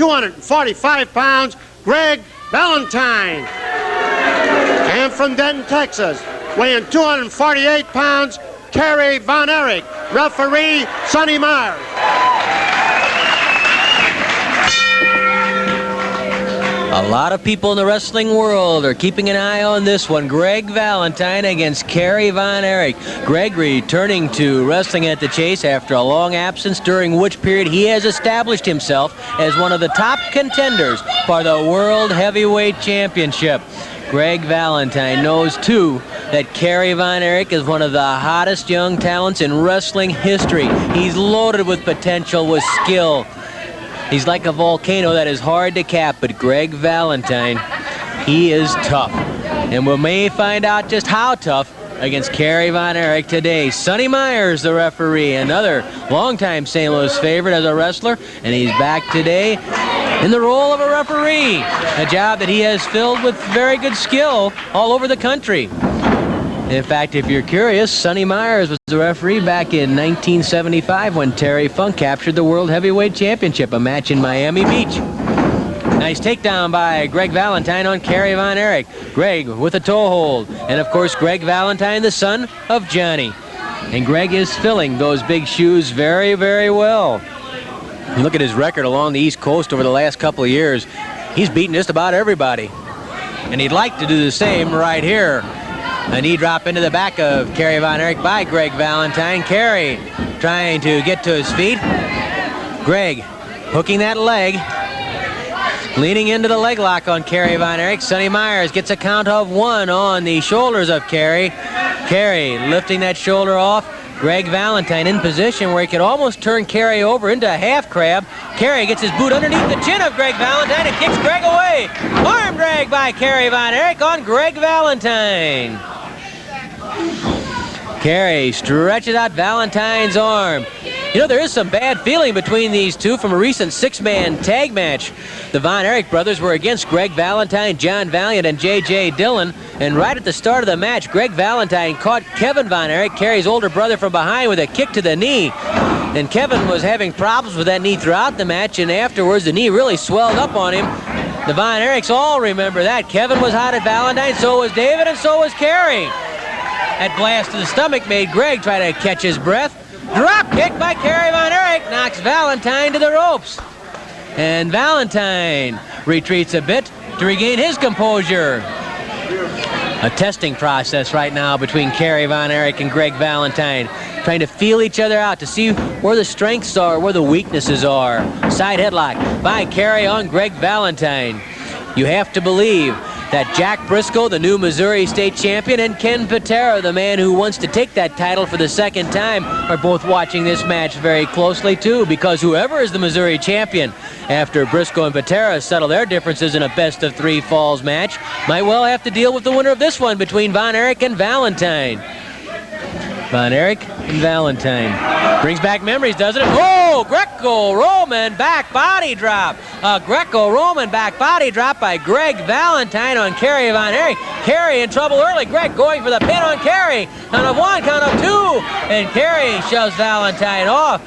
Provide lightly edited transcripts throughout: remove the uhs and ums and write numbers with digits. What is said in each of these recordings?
245 pounds, Greg Valentine. And from Denton, Texas, weighing 248 pounds, Kerry Von Erich. Referee, Sonny Myers. A lot of people in the wrestling world are keeping an eye on this one. Greg Valentine against Kerry Von Erich. Greg returning to wrestling at the Chase after a long absence, during which period he has established himself as one of the top contenders for the World Heavyweight Championship. Greg Valentine knows, too, that Kerry Von Erich is one of the hottest young talents in wrestling history. He's loaded with potential, with skill. He's like a volcano that is hard to cap, but Greg Valentine, he is tough. And we may find out just how tough against Kerry Von Erich today. Sonny Myers, the referee, another longtime St. Louis favorite as a wrestler, and he's back today in the role of a referee, a job that he has filled with very good skill all over the country. In fact, if you're curious, Sonny Myers was the referee back in 1975 when Terry Funk captured the World Heavyweight Championship, a match in Miami Beach. Nice takedown by Greg Valentine on Kerry Von Erich. Greg with a toe hold. And, of course, Greg Valentine, the son of Johnny. And Greg is filling those big shoes very, very well. You look at his record along the East Coast over the last couple of years. He's beaten just about everybody. And he'd like to do the same right here. A knee drop into the back of Kerry Von Erich by Greg Valentine. Kerry trying to get to his feet. Greg hooking that leg. Leaning into the leg lock on Kerry Von Erich. Sonny Myers gets a count of 1 on the shoulders of Kerry. Kerry lifting that shoulder off. Greg Valentine in position where he could almost turn Kerry over into a half crab. Kerry gets his boot underneath the chin of Greg Valentine and kicks Greg away. Arm drag by Kerry Von Erich on Greg Valentine. Kerry stretches out Valentine's arm. You know, there is some bad feeling between these two from a recent 6-man tag match. The Von Erich brothers were against Greg Valentine, John Valiant, and J.J. Dillon. And right at the start of the match, Greg Valentine caught Kevin Von Erich, Kerry's older brother, from behind with a kick to the knee. And Kevin was having problems with that knee throughout the match, and afterwards the knee really swelled up on him. The Von Erichs all remember that. Kevin was hot at Valentine, so was David, and so was Kerry. That blast to the stomach made Greg try to catch his breath. Drop kick by Kerry Von Erich knocks Valentine to the ropes. And Valentine retreats a bit to regain his composure. A testing process right now between Kerry Von Erich and Greg Valentine, trying to feel each other out to see where the strengths are, where the weaknesses are. Side headlock by Kerry on Greg Valentine. You have to believe that Jack Briscoe, the new Missouri State champion, and Ken Patera, the man who wants to take that title for the second time, are both watching this match very closely, too, because whoever is the Missouri champion after Briscoe and Patera settle their differences in a best-of-3 falls match might well have to deal with the winner of this one between Von Erich and Valentine. Von Erich and Valentine. Brings back memories, doesn't it? Oh, Greco-Roman back body drop. A Greco-Roman back body drop by Greg Valentine on Kerry Von Erich. Kerry in trouble early. Greg going for the pin on Kerry. Count of 1, count of 2. And Kerry shoves Valentine off.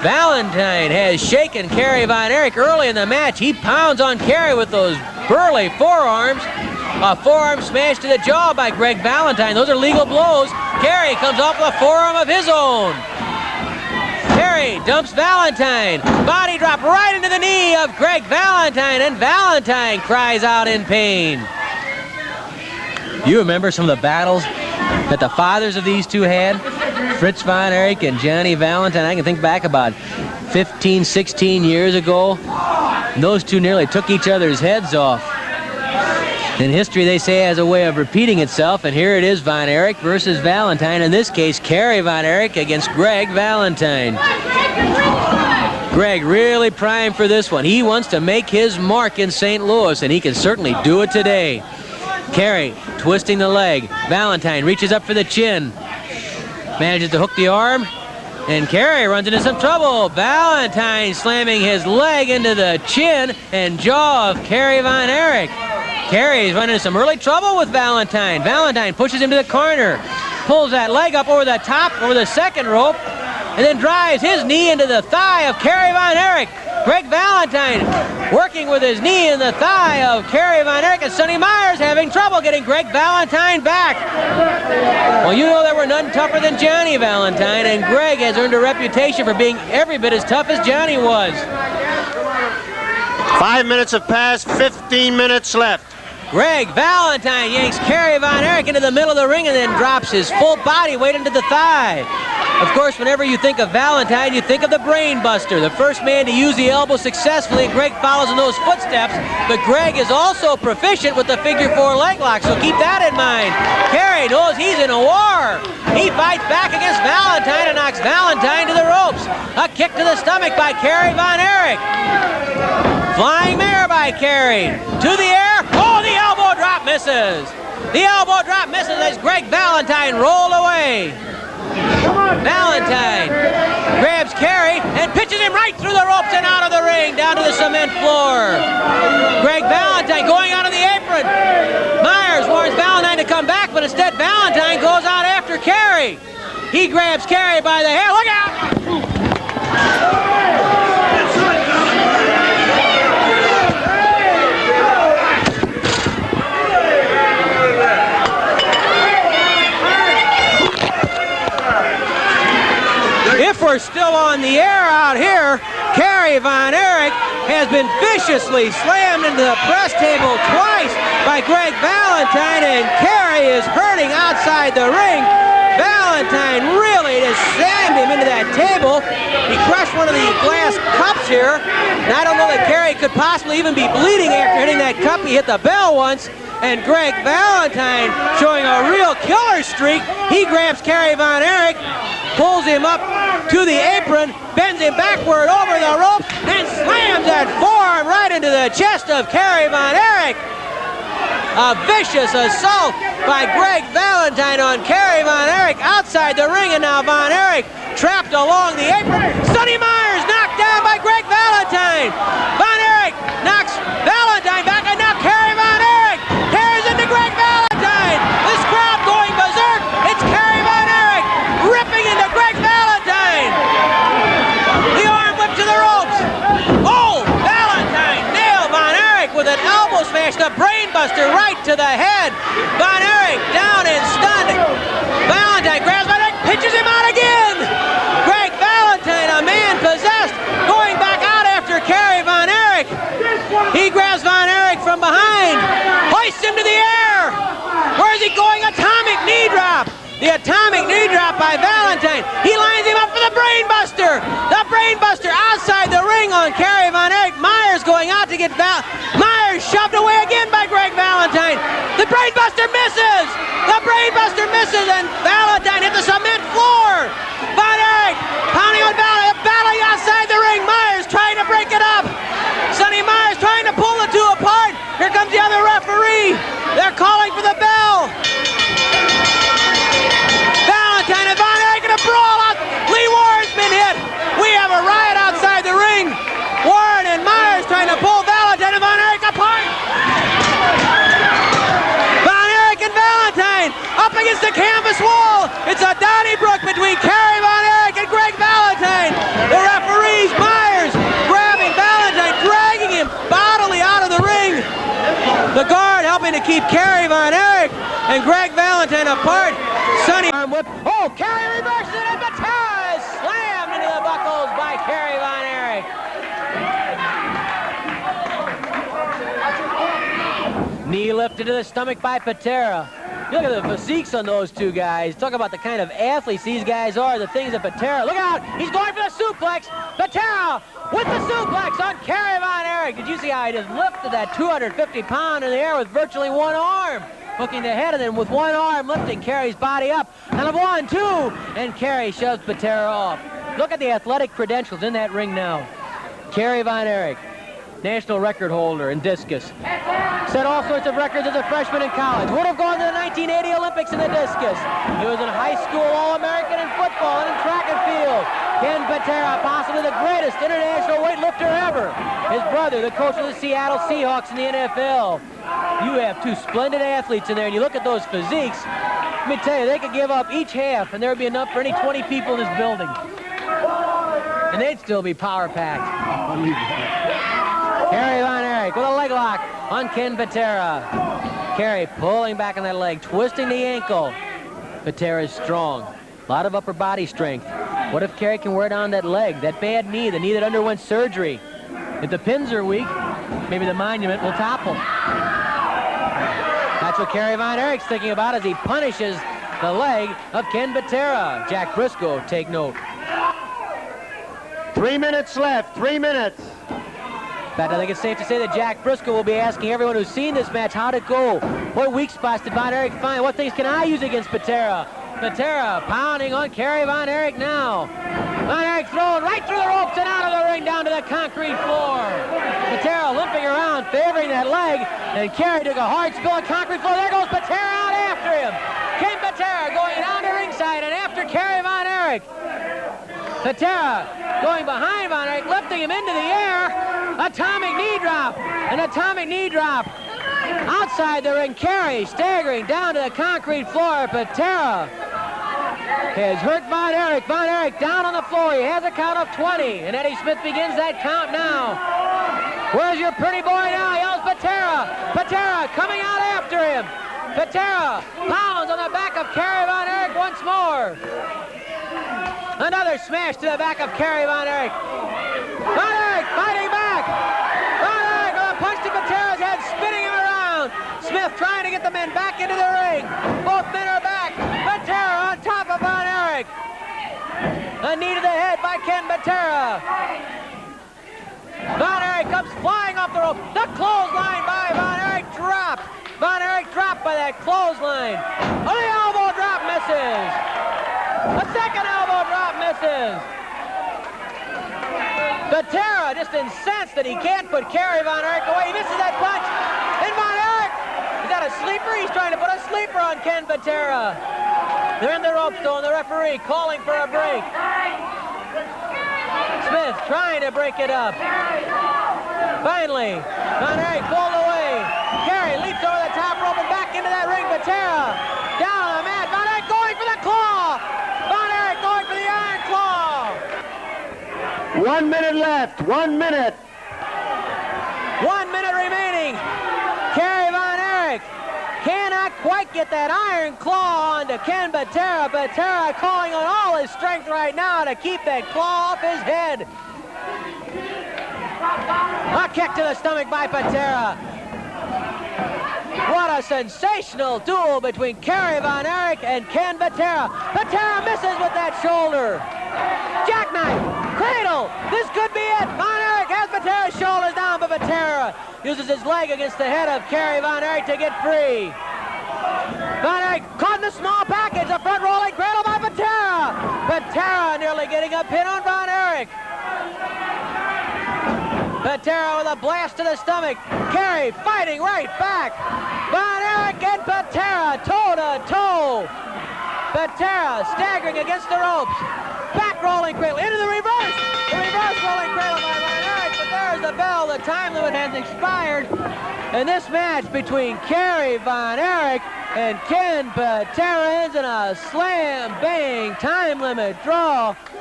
Valentine has shaken Kerry Von Erich early in the match. He pounds on Kerry with those burly forearms. A forearm smash to the jaw by Greg Valentine. Those are legal blows. Kerry comes off with a forearm of his own. Kerry dumps Valentine. Body drop right into the knee of Greg Valentine, and Valentine cries out in pain. You remember some of the battles that the fathers of these two had? Fritz Von Erich and Johnny Valentine. I can think back about 15, 16 years ago. And those two nearly took each other's heads off. In history, they say, has a way of repeating itself, and here it is, Von Erich versus Valentine. In this case, Kerry Von Erich against Greg Valentine. Greg really primed for this one. He wants to make his mark in St. Louis, and he can certainly do it today. Kerry twisting the leg. Valentine reaches up for the chin. Manages to hook the arm, and Kerry runs into some trouble. Valentine slamming his leg into the chin and jaw of Kerry Von Erich. Kerry's running into some early trouble with Valentine. Valentine pushes him to the corner, pulls that leg up over the top, over the second rope, and then drives his knee into the thigh of Kerry Von Erich. Greg Valentine working with his knee in the thigh of Kerry Von Erich, and Sonny Myers having trouble getting Greg Valentine back. Well, you know there were none tougher than Johnny Valentine, and Greg has earned a reputation for being every bit as tough as Johnny was. 5 minutes have passed, 15 minutes left. Greg Valentine yanks Kerry Von Erich into the middle of the ring and then drops his full body weight into the thigh. Of course, whenever you think of Valentine, you think of the Brain Buster, the first man to use the elbow successfully, and Greg follows in those footsteps. But Greg is also proficient with the figure 4 leg lock, so keep that in mind. Kerry knows he's in a war. He fights back against Valentine and knocks Valentine to the ropes. A kick to the stomach by Kerry Von Erich. Flying mare by Kerry. To the air. Oh, the elbow drop misses. The elbow drop misses as Greg Valentine rolled away. Valentine grabs Kerry and pitches him right through the ropes and out of the ring, down to the cement floor. Greg Valentine going out of the apron. Myers warns Valentine to come back, but instead Valentine goes out after Kerry. He grabs Kerry by the hair. Look out! If we're still on the air out here, Kerry Von Erich has been viciously slammed into the press table twice by Greg Valentine, and Kerry is hurting outside the ring. Valentine really just slammed him into that table. He crushed one of the glass cups here, and I don't know that Kerry could possibly even be bleeding after hitting that cup. He hit the bell once, and Greg Valentine showing a real killer streak. He grabs Kerry Von Erich, pulls him up to the apron, bends him backward over the rope, and slams that forearm right into the chest of Kerry Von Erich. A vicious assault by Greg Valentine on Kerry Von Erich outside the ring, and now Von Erich trapped along the apron. Sonny Myers knocked down by Greg Valentine. Von Erich knocks Valentine back, and now Kerry Von Erich tears into Greg Valentine. This crowd going berserk. It's Kerry Von Erich ripping into Greg Valentine. The arm whip to the ropes. Oh, Valentine nailed Von Erich with an elbow smash, the Brain Buster right to the head. Von Erich down and stunned. Valentine grabs Von Erich, pitches him out again. Greg Valentine, a man possessed, going back out after Kerry Von Erich. He grabs Von Erich from behind, hoists him to the air. Where is he going? Atomic knee drop. The atomic knee drop by Valentine. He lines him up for the Brain Buster. The Brain Buster outside the ring on Kerry Von Erich. Myers going out to get Myers shoved away again by Greg Valentine. The Brain Buster misses. The Brain Buster misses, and Valentine hit the cement floor. Von Erich pounding on Valentine, battling outside the ring. Myers trying to break it up. Sonny Myers trying to pull the two apart. Here comes the other referee. They're calling for the bell. Valentine and Von Erich in a brawl out. Lee Warren's been hit. We have a riot outside the ring. Warren and Myers trying to pull Valentine and Von Erich apart. Von Erich and Valentine up against the canvas wall. It's a Donnybrook between Kerry Von Erich and Greg Valentine. The referees, Myers grabbing Valentine, dragging him bodily out of the ring. The guard helping to keep Kerry Von Erich and Greg Valentine apart. Sonny arm whip. Oh, Kerry reverses it, and Patera is slammed into the buckles by Kerry Von Erich. Knee lifted to the stomach by Patera. Look at the physiques on those two guys. Talk about the kind of athletes these guys are, the things that Patera. Look out! He's going for the suplex. Patera with the suplex on Kerry Von Erich. Did you see how he just lifted that 250-pound in the air with virtually one arm? Hooking the head, and then with one arm lifting Kerry's body up. And a 1-2, and Kerry shoves Patera off. Look at the athletic credentials in that ring now. Kerry Von Erich, national record holder in discus. Set all sorts of records as a freshman in college. Would have gone to the 1980 Olympics in the discus. He was in high school All-American in football and in track and field. Ken Patera, possibly the greatest international weightlifter ever. His brother, the coach of the Seattle Seahawks in the NFL. You have two splendid athletes in there, and you look at those physiques. Let me tell you, they could give up each half, and there would be enough for any 20 people in this building. And they'd still be power-packed. Kerry Von Erich with a leg lock on Ken Patera. Kerry pulling back on that leg, twisting the ankle. Patera is strong. A lot of upper body strength. What if Kerry can wear down that leg, that bad knee, the knee that underwent surgery? If the pins are weak, maybe the monument will topple. That's what Kerry Von Erich's thinking about as he punishes the leg of Ken Patera. Jack Briscoe, take note. 3 minutes left, 3 minutes. In fact, I think it's safe to say that Jack Briscoe will be asking everyone who's seen this match how to go. What weak spots did Von Erich find? What things can I use against Patera? Patera pounding on Kerry Von Erich now. Von Erich thrown right through the ropes and out of the ring down to the concrete floor. Patera limping around, favoring that leg, and Kerry took a hard spill on concrete floor. There goes Patera out after him. Ken Patera going down to ringside and after Kerry Von Erich. Patera going behind Von Erich, lifting him into the air. Atomic knee drop, an atomic knee drop. Outside the ring, Kerry staggering down to the concrete floor. Patera has hurt Von Erich. Von Erich down on the floor. He has a count of 20, and Eddie Smith begins that count now. Where's your pretty boy now? Yells Patera. Patera coming out after him. Patera pounds on the back of Kerry Von Erich once more. Another smash to the back of Kerry Von Erich. Von Erich fighting back. Von Erich with a punch to Patera's head, spinning him around. Smith trying to get the men back into the ring. Both men are back. Patera on top of Von Erich. A knee to the head by Ken Patera. Von Erich comes flying off the rope. The clothesline by Von Erich dropped. Von Erich dropped by that clothesline. Oh, the elbow drop misses. A second elbow drop misses. Patera just incensed that he can't put Kerry Von Erich away. He misses that punch. And Von Erich, is that a sleeper? He's trying to put a sleeper on Ken Patera. They're in the ropes though, and the referee calling for a break. Smith trying to break it up. Finally, Von Erich pulled away. Kerry leaps over the top rope and back into that ring. Patera down on the mat. Von Erich going for the claw. Von Erich going for the iron claw. 1 minute left, 1 minute. 1 minute remaining. Kerry Von Erich cannot quite get that iron claw onto Ken Patera. Patera calling on all his strength right now to keep that claw off his head. A kick to the stomach by Patera. What a sensational duel between Kerry Von Erich and Ken Patera. Patera misses with that shoulder. Jackknife, cradle, this could be it. Von Erich has Patera's shoulders down, but Patera uses his leg against the head of Kerry Von Erich to get free. Von Erich caught in the small package, a front rolling cradle by Patera. Patera nearly getting a pin on Von Erich. Patera with a blast to the stomach. Kerry fighting right back. Von Erich and Patera toe to toe. Patera staggering against the ropes. Back rolling cradle into the reverse. The reverse rolling cradle by Von Erich, but there's the bell. The time limit has expired. And this match between Kerry Von Erich and Ken Patera ends in a slam bang time limit draw.